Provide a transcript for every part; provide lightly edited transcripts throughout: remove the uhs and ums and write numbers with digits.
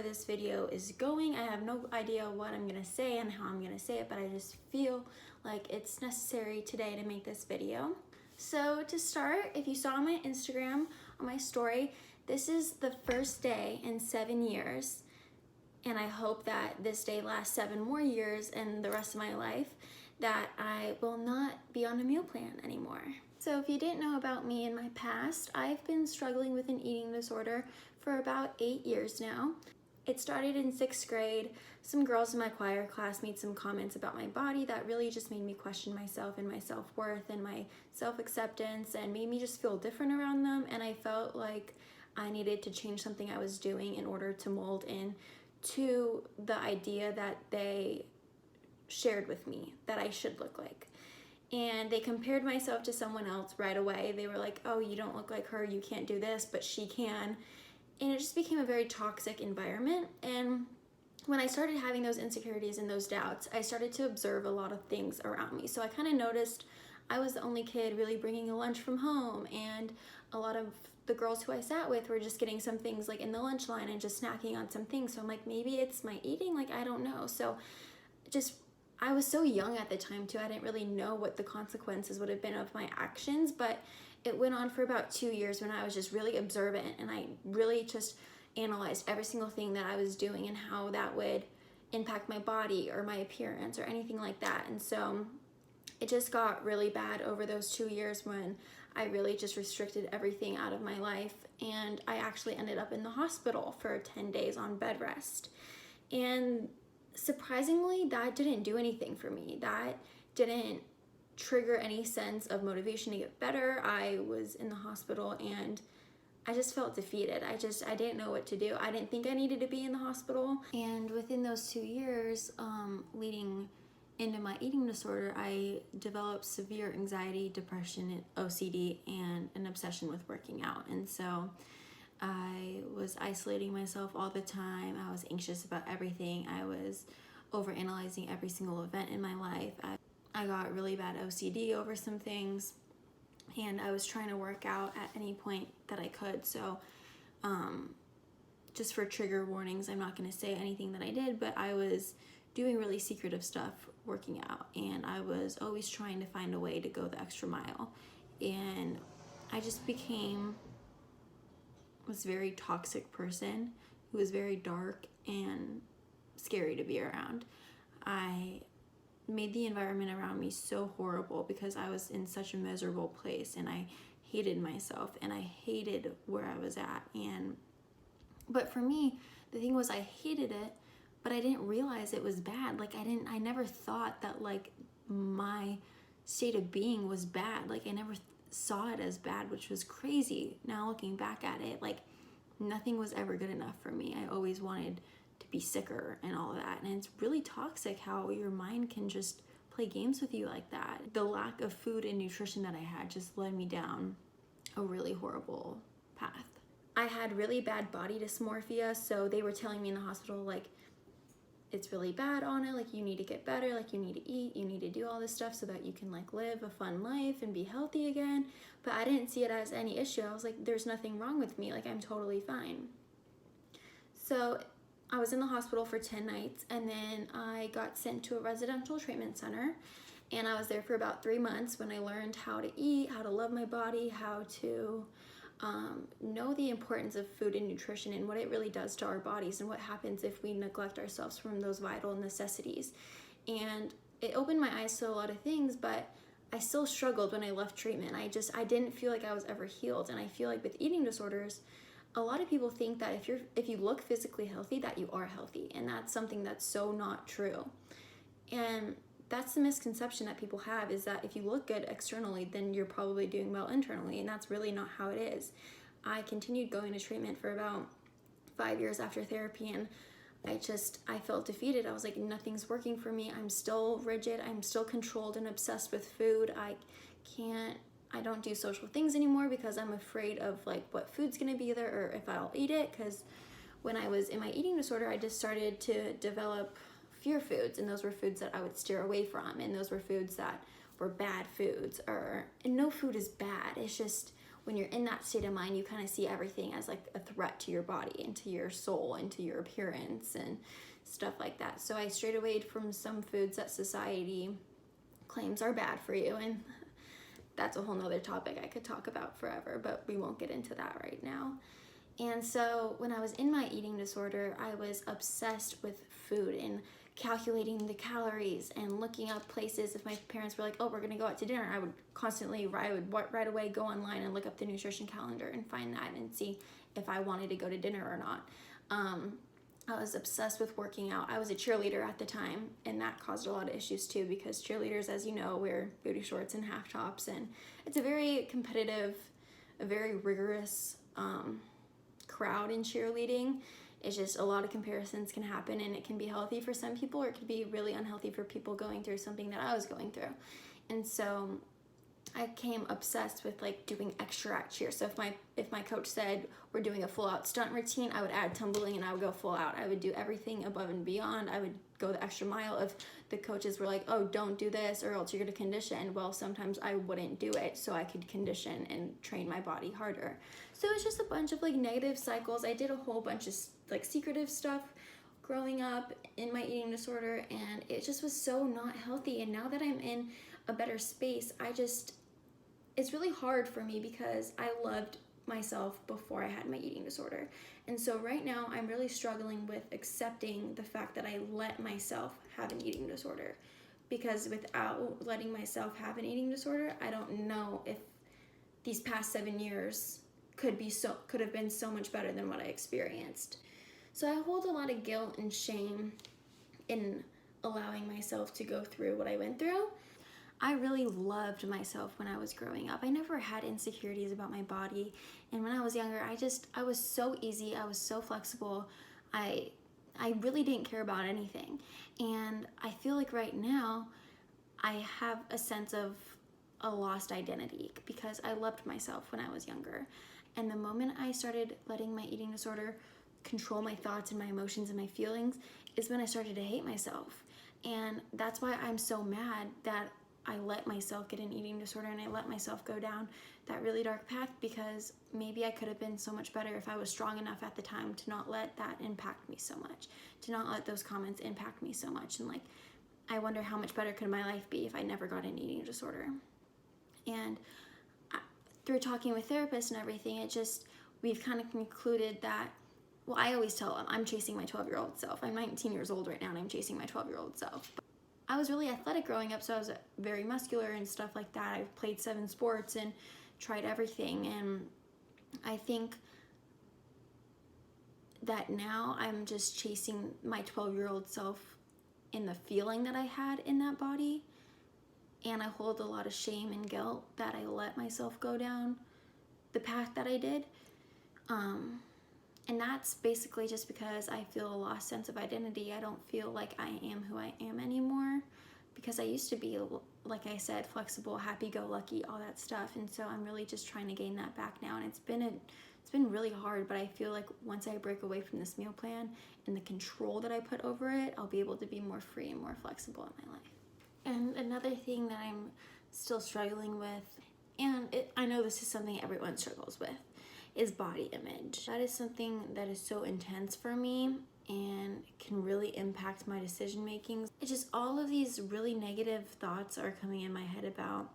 this video is going. I have no idea what I'm gonna say and how I'm gonna say it, but I just feel like it's necessary today to make this video. So to start, if you saw my Instagram on my story, this is the first day in 7 years, and I hope that this day lasts 7 more years and the rest of my life, that I will not be on a meal plan anymore. So if you didn't know about me in my past, I've been struggling with an eating disorder for about 8 years now. It started in 6th grade. Some girls in my choir class made some comments about my body that really just made me question myself and my self-worth and my self-acceptance, and made me just feel different around them, and I felt like I needed to change something I was doing in order to mold in to the idea that they shared with me that I should look like. And they compared myself to someone else right away. They were like, oh, you don't look like her, you can't do this, but she can. And it just became a very toxic environment. And when I started having those insecurities and those doubts, I started to observe a lot of things around me. So I kind of noticed I was the only kid really bringing a lunch from home, and a lot of the girls who I sat with were just getting some things like in the lunch line and just snacking on some things. So I'm like, maybe it's my eating, like I don't know. So I was so young at the time too, I didn't really know what the consequences would have been of my actions, but it went on for about 2 years when I was just really observant, and I really just analyzed every single thing that I was doing and how that would impact my body or my appearance or anything like that. And so it just got really bad over those 2 years when I really just restricted everything out of my life, and I actually ended up in the hospital for 10 days on bed rest. And surprisingly, that didn't do anything for me. That didn't trigger any sense of motivation to get better. I was in the hospital and I just felt defeated. I didn't know what to do. I didn't think I needed to be in the hospital. And within those 2 years, leading into my eating disorder, I developed severe anxiety, depression, OCD, and an obsession with working out. And so I was isolating myself all the time. I was anxious about everything. I was overanalyzing every single event in my life. I got really bad OCD over some things, and I was trying to work out at any point that I could. So just for trigger warnings, I'm not going to say anything that I did, but I was doing really secretive stuff working out, and I was always trying to find a way to go the extra mile. And I just became this very toxic person who was very dark and scary to be around. I made the environment around me so horrible because I was in such a miserable place, and I hated myself and I hated where I was at. But for me, the thing was, I hated it, but I didn't realize it was bad. Like I never thought that like my state of being was bad. Like I never saw it as bad, which was crazy. Now looking back at it, like nothing was ever good enough for me. I always wanted to be sicker and all of that. And it's really toxic how your mind can just play games with you like that. The lack of food and nutrition that I had just led me down a really horrible path. I had really bad body dysmorphia, so they were telling me in the hospital, like, it's really bad, Anna, like you need to get better, like you need to eat, you need to do all this stuff so that you can like live a fun life and be healthy again. But I didn't see it as any issue. I was like, there's nothing wrong with me, like I'm totally fine. So I was in the hospital for 10 nights, and then I got sent to a residential treatment center, and I was there for about 3 months when I learned how to eat, how to love my body, how to know the importance of food and nutrition and what it really does to our bodies and what happens if we neglect ourselves from those vital necessities. And it opened my eyes to a lot of things, but I still struggled when I left treatment. I didn't feel like I was ever healed. And I feel like with eating disorders, a lot of people think that if you look physically healthy, that you are healthy, and that's something that's so not true. And that's the misconception that people have, is that if you look good externally, then you're probably doing well internally, and that's really not how it is. I continued going to treatment for about 5 years after therapy, and I felt defeated. I was like, nothing's working for me. I'm still rigid. I'm still controlled and obsessed with food. I don't do social things anymore because I'm afraid of like what food's gonna be there or if I'll eat it. Because when I was in my eating disorder, I just started to develop fear foods, and those were foods that I would steer away from, and those were foods that were bad foods. And no food is bad. It's just when you're in that state of mind, you kind of see everything as like a threat to your body and to your soul and to your appearance and stuff like that. So I strayed away from some foods that society claims are bad for you, and that's a whole nother topic I could talk about forever, but we won't get into that right now. And so when I was in my eating disorder, I was obsessed with food and calculating the calories and looking up places. If my parents were like, oh, we're gonna go out to dinner, I would right away go online and look up the nutrition calendar and find that and see if I wanted to go to dinner or not. I was obsessed with working out. I was a cheerleader at the time, and that caused a lot of issues too, because cheerleaders, as you know, wear booty shorts and half tops, and it's a very competitive, a very rigorous crowd in cheerleading. It's just a lot of comparisons can happen, and it can be healthy for some people, or it can be really unhealthy for people going through something that I was going through. And so I became obsessed with like doing extra at cheer. So if my coach said we're doing a full out stunt routine, I would add tumbling and I would go full out. I would do everything above and beyond. I would go the extra mile. If the coaches were like, oh, don't do this or else you're gonna condition, well, sometimes I wouldn't do it so I could condition and train my body harder. So it's just a bunch of like negative cycles. I did a whole bunch of like secretive stuff growing up in my eating disorder, and it just was so not healthy. And now that I'm in a better space, it's really hard for me because I loved myself before I had my eating disorder. And so right now I'm really struggling with accepting the fact that I let myself have an eating disorder, because without letting myself have an eating disorder, I don't know if these past 7 years could have been so much better than what I experienced. So I hold a lot of guilt and shame in allowing myself to go through what I went through. I really loved myself when I was growing up. I never had insecurities about my body. And when I was younger, I was so easy. I was so flexible. I really didn't care about anything. And I feel like right now I have a sense of a lost identity because I loved myself when I was younger. And the moment I started letting my eating disorder control my thoughts and my emotions and my feelings is when I started to hate myself. And that's why I'm so mad that I let myself get an eating disorder and I let myself go down that really dark path, because maybe I could have been so much better if I was strong enough at the time to not let that impact me so much, to not let those comments impact me so much. And like, I wonder how much better could my life be if I never got an eating disorder. And through talking with therapists and everything, we've kind of concluded that, well, I always tell them I'm chasing my 12-year-old self. I'm 19 years old right now and I'm chasing my 12-year-old self. I was really athletic growing up, so I was very muscular and stuff like that. I played 7 sports and tried everything, and I think that now I'm just chasing my 12-year-old self in the feeling that I had in that body, and I hold a lot of shame and guilt that I let myself go down the path that I did. And that's basically just because I feel a lost sense of identity. I don't feel like I am who I am anymore, because I used to be, like I said, flexible, happy-go-lucky, all that stuff. And so I'm really just trying to gain that back now. And it's been really hard, but I feel like once I break away from this meal plan and the control that I put over it, I'll be able to be more free and more flexible in my life. And another thing that I'm still struggling with, and I know this is something everyone struggles with, is body image. That is something that is so intense for me and can really impact my decision making. It's just all of these really negative thoughts are coming in my head about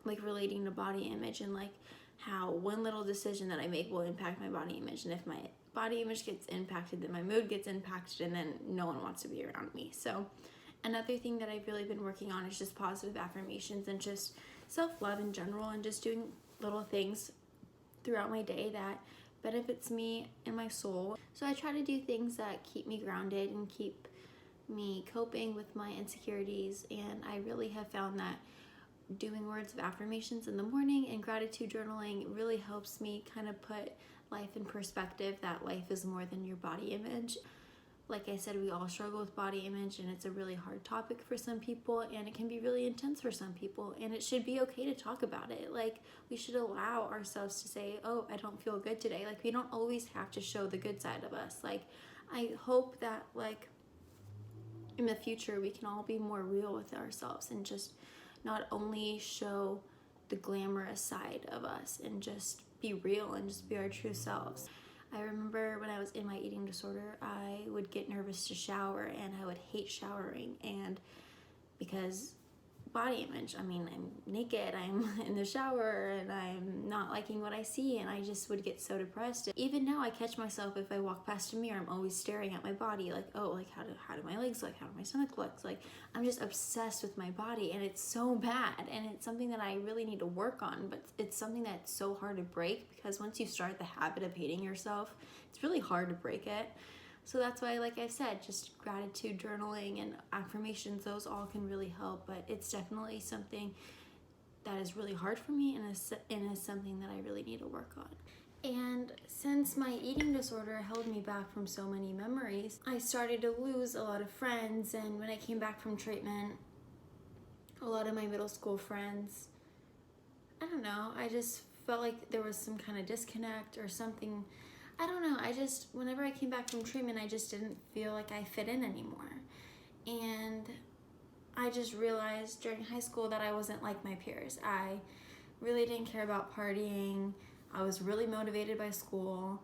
like relating to body image, and like how one little decision that I make will impact my body image, and if my body image gets impacted, then my mood gets impacted, and then no one wants to be around me. So another thing that I've really been working on is just positive affirmations and just self-love in general, and just doing little things throughout my day that benefits me and my soul. So I try to do things that keep me grounded and keep me coping with my insecurities, and I really have found that doing words of affirmations in the morning and gratitude journaling really helps me kind of put life in perspective, that life is more than your body image. Like I said, we all struggle with body image, and it's a really hard topic for some people, and it can be really intense for some people, and it should be okay to talk about it. Like, we should allow ourselves to say, oh, I don't feel good today. Like, we don't always have to show the good side of us. Like, I hope that, like, in the future we can all be more real with ourselves and just not only show the glamorous side of us and just be real and just be our true selves. I remember when I was in my eating disorder, I would get nervous to shower and I would hate showering, and because body image, I mean, I'm naked, I'm in the shower, and I'm not liking what I see, and I just would get so depressed. Even now I catch myself, if I walk past a mirror, I'm always staring at my body, like, oh, like how do my legs look, how do my stomach look, like I'm just obsessed with my body, and it's so bad, and it's something that I really need to work on. But it's something that's so hard to break, because once you start the habit of hating yourself, it's really hard to break it. So that's why, like I said, just gratitude journaling and affirmations, those all can really help. But it's definitely something that is really hard for me, and is something that I really need to work on. And since my eating disorder held me back from so many memories, I started to lose a lot of friends. And when I came back from treatment, a lot of my middle school friends, I don't know, I just felt like there was some kind of disconnect or something. I don't know, whenever I came back from treatment, I just didn't feel like I fit in anymore. And I just realized during high school that I wasn't like my peers. I really didn't care about partying. I was really motivated by school,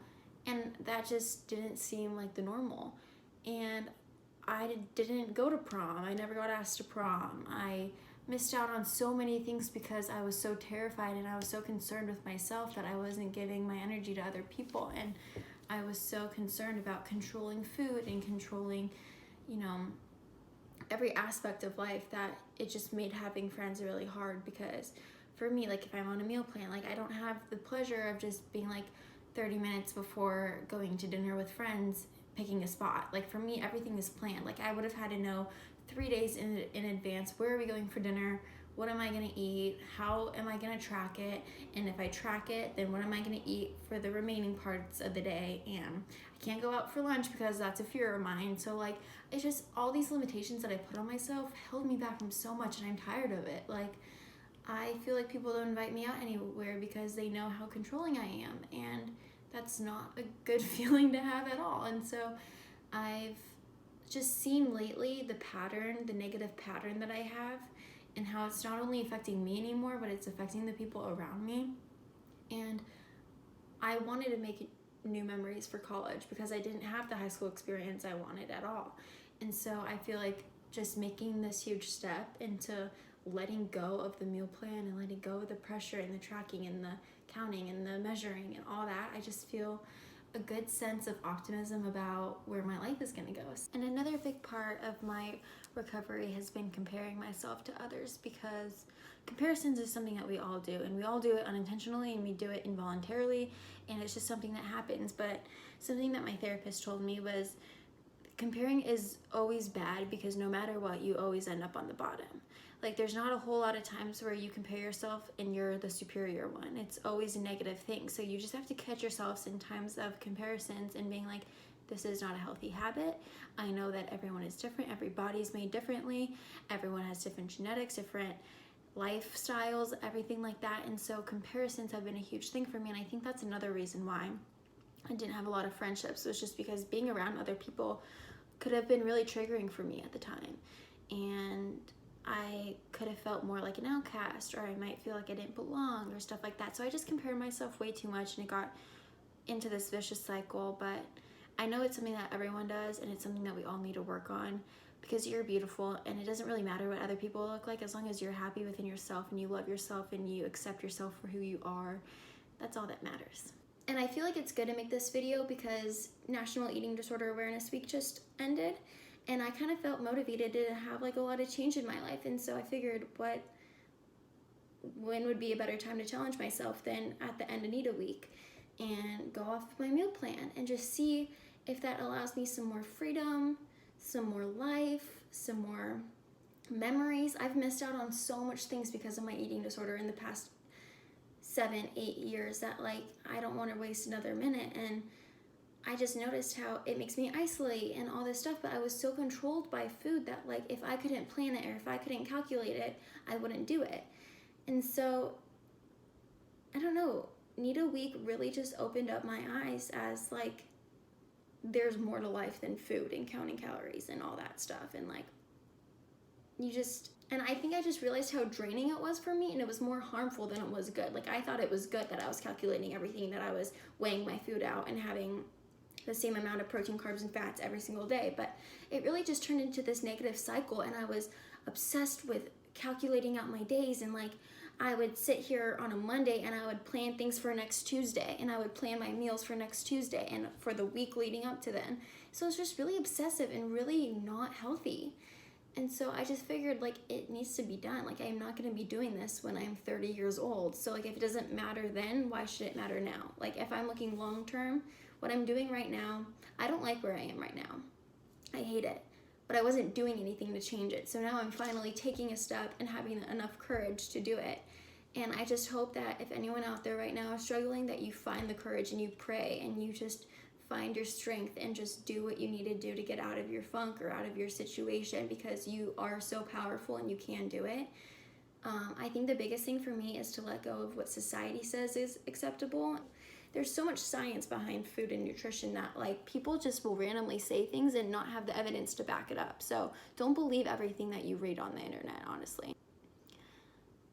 and that just didn't seem like the normal. And I didn't go to prom. I never got asked to prom. I missed out on so many things because I was so terrified and I was so concerned with myself that I wasn't giving my energy to other people. And I was so concerned about controlling food and controlling, every aspect of life, that it just made having friends really hard. Because for me, like if I'm on a meal plan, like I don't have the pleasure of just being like 30 minutes before going to dinner with friends, picking a spot. Like for me, everything is planned. Like I would have had to know 3 days in advance, where are we going for dinner? What am I gonna eat? How am I gonna track it? And if I track it, then what am I gonna eat for the remaining parts of the day? And I can't go out for lunch because that's a fear of mine. So like, it's just all these limitations that I put on myself held me back from so much, and I'm tired of it. Like, I feel like people don't invite me out anywhere because they know how controlling I am, and that's not a good feeling to have at all. And so I've just seen lately the negative pattern that I have, and how it's not only affecting me anymore, but it's affecting the people around me. And I wanted to make new memories for college because I didn't have the high school experience I wanted at all. And so I feel like just making this huge step into letting go of the meal plan and letting go of the pressure and the tracking and the counting and the measuring and all that, I just feel a good sense of optimism about where my life is gonna go. And another big part of my recovery has been comparing myself to others, because comparisons is something that we all do, and we all do it unintentionally and we do it involuntarily, and it's just something that happens. But something that my therapist told me was comparing is always bad, because no matter what, you always end up on the bottom. Like there's not a whole lot of times where you compare yourself and you're the superior one. It's always a negative thing. So you just have to catch yourselves in times of comparisons and being like, this is not a healthy habit. I know that everyone is different. Every body is made differently. Everyone has different genetics, different lifestyles, everything like that. And so comparisons have been a huge thing for me. And I think that's another reason why I didn't have a lot of friendships. It was just because being around other people could have been really triggering for me at the time. And I could have felt more like an outcast, or I might feel like I didn't belong or stuff like that. So I just compared myself way too much, and it got into this vicious cycle. But I know it's something that everyone does, and it's something that we all need to work on, because you're beautiful, and it doesn't really matter what other people look like as long as you're happy within yourself and you love yourself and you accept yourself for who you are. That's all that matters. And I feel like it's good to make this video because National Eating Disorder Awareness Week just ended, and I kind of felt motivated to have like a lot of change in my life. And so I figured, when would be a better time to challenge myself than at the end of NEDA week, and go off my meal plan and just see if that allows me some more freedom, some more life, some more memories. I've missed out on so much things because of my eating disorder in the past 7-8 years that like I don't want to waste another minute. And I just noticed how it makes me isolate and all this stuff, but I was so controlled by food that like if I couldn't plan it or if I couldn't calculate it, I wouldn't do it. And so I don't know, NEDA week really just opened up my eyes as like there's more to life than food and counting calories and all that stuff. And like And I think I just realized how draining it was for me, and it was more harmful than it was good. Like, I thought it was good that I was calculating everything, that I was weighing my food out and having the same amount of protein, carbs, and fats every single day. But it really just turned into this negative cycle, and I was obsessed with calculating out my days. And like, I would sit here on a Monday and I would plan things for next Tuesday, and I would plan my meals for next Tuesday and for the week leading up to then. So it's just really obsessive and really not healthy. And so I just figured, like, it needs to be done. Like, I'm not going to be doing this when I'm 30 years old. So, like, if it doesn't matter then, why should it matter now? Like, if I'm looking long term, what I'm doing right now, I don't like where I am right now. I hate it. But I wasn't doing anything to change it. So now I'm finally taking a step and having enough courage to do it. And I just hope that if anyone out there right now is struggling, that you find the courage and you pray and you just find your strength and just do what you need to do to get out of your funk or out of your situation, because you are so powerful and you can do it. I think the biggest thing for me is to let go of what society says is acceptable. There's so much science behind food and nutrition that, like, people just will randomly say things and not have the evidence to back it up. So don't believe everything that you read on the internet, honestly.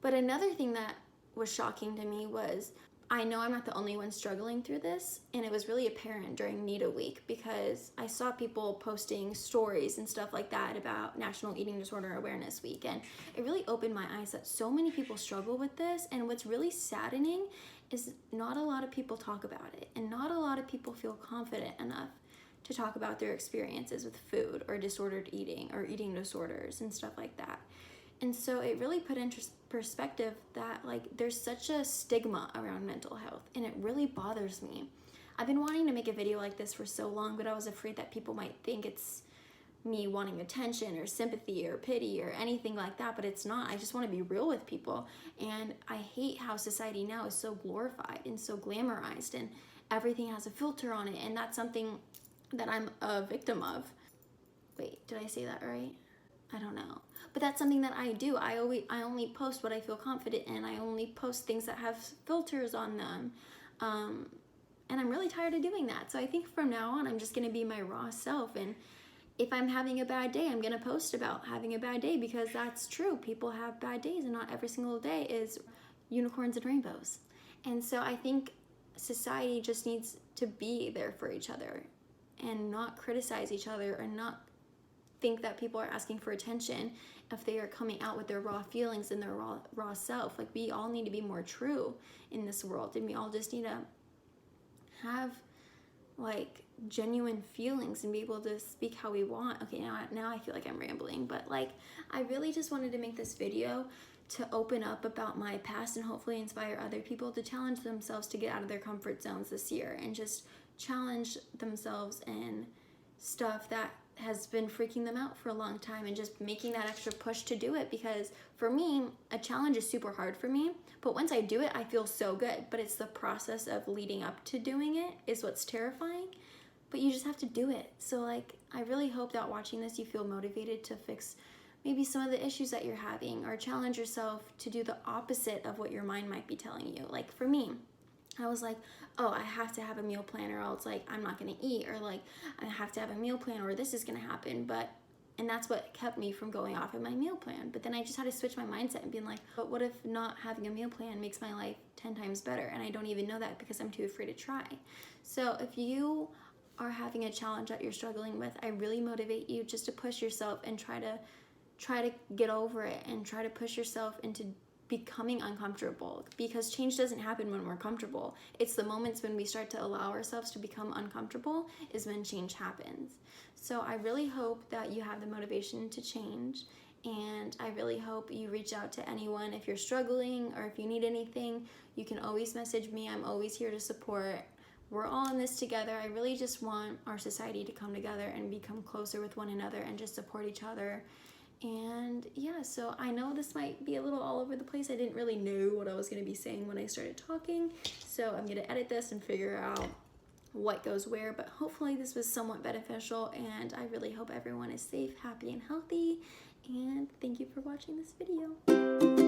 But another thing that was shocking to me was, I know I'm not the only one struggling through this, and it was really apparent during NEDA week, because I saw people posting stories and stuff like that about National Eating Disorder Awareness Week, and it really opened my eyes that so many people struggle with this. And what's really saddening is not a lot of people talk about it, and not a lot of people feel confident enough to talk about their experiences with food or disordered eating or eating disorders and stuff like that. And so it really put into perspective that, like, there's such a stigma around mental health, and it really bothers me. I've been wanting to make a video like this for so long, but I was afraid that people might think it's me wanting attention or sympathy or pity or anything like that, but it's not. I just want to be real with people. And I hate how society now is so glorified and so glamorized, and everything has a filter on it, and that's something that I'm a victim of. Wait, did I say that right? I don't know. But that's something that I do. I only post what I feel confident in. I only post things that have filters on them. And I'm really tired of doing that. So I think from now on, I'm just going to be my raw self. And if I'm having a bad day, I'm going to post about having a bad day, because that's true. People have bad days, and not every single day is unicorns and rainbows. And so I think society just needs to be there for each other and not criticize each other, and not think that people are asking for attention if they are coming out with their raw feelings and their raw self. Like, we all need to be more true in this world, and we all just need to have, like, genuine feelings and be able to speak how we want. Okay, now I feel like I'm rambling, but, like, I really just wanted to make this video to open up about my past and hopefully inspire other people to challenge themselves to get out of their comfort zones this year, and just challenge themselves in stuff that has been freaking them out for a long time, and just making that extra push to do it. Because for me, a challenge is super hard for me, but once I do it, I feel so good. But it's the process of leading up to doing it is what's terrifying, but you just have to do it. So, like, I really hope that watching this, you feel motivated to fix maybe some of the issues that you're having, or challenge yourself to do the opposite of what your mind might be telling you. Like, for me, I was like, oh, I have to have a meal plan, or else, like, I'm not gonna eat, or like, I have to have a meal plan, or this is gonna happen. And that's what kept me from going off of my meal plan. But then I just had to switch my mindset and being like, but what if not having a meal plan makes my life 10 times better? And I don't even know that, because I'm too afraid to try. So if you are having a challenge that you're struggling with, I really motivate you just to push yourself and try to get over it, and try to push yourself into becoming uncomfortable, because change doesn't happen when we're comfortable. It's the moments when we start to allow ourselves to become uncomfortable is when change happens. So I really hope that you have the motivation to change, and I really hope you reach out to anyone if you're struggling, or if you need anything. You can always message me. I'm always here to support. We're all in this together. I really just want our society to come together and become closer with one another, and just support each other. And yeah, so I know this might be a little all over the place. I didn't really know what I was going to be saying when I started talking, so I'm going to edit this and figure out what goes where. But hopefully this was somewhat beneficial, and I really hope everyone is safe, happy, and healthy. And thank you for watching this video.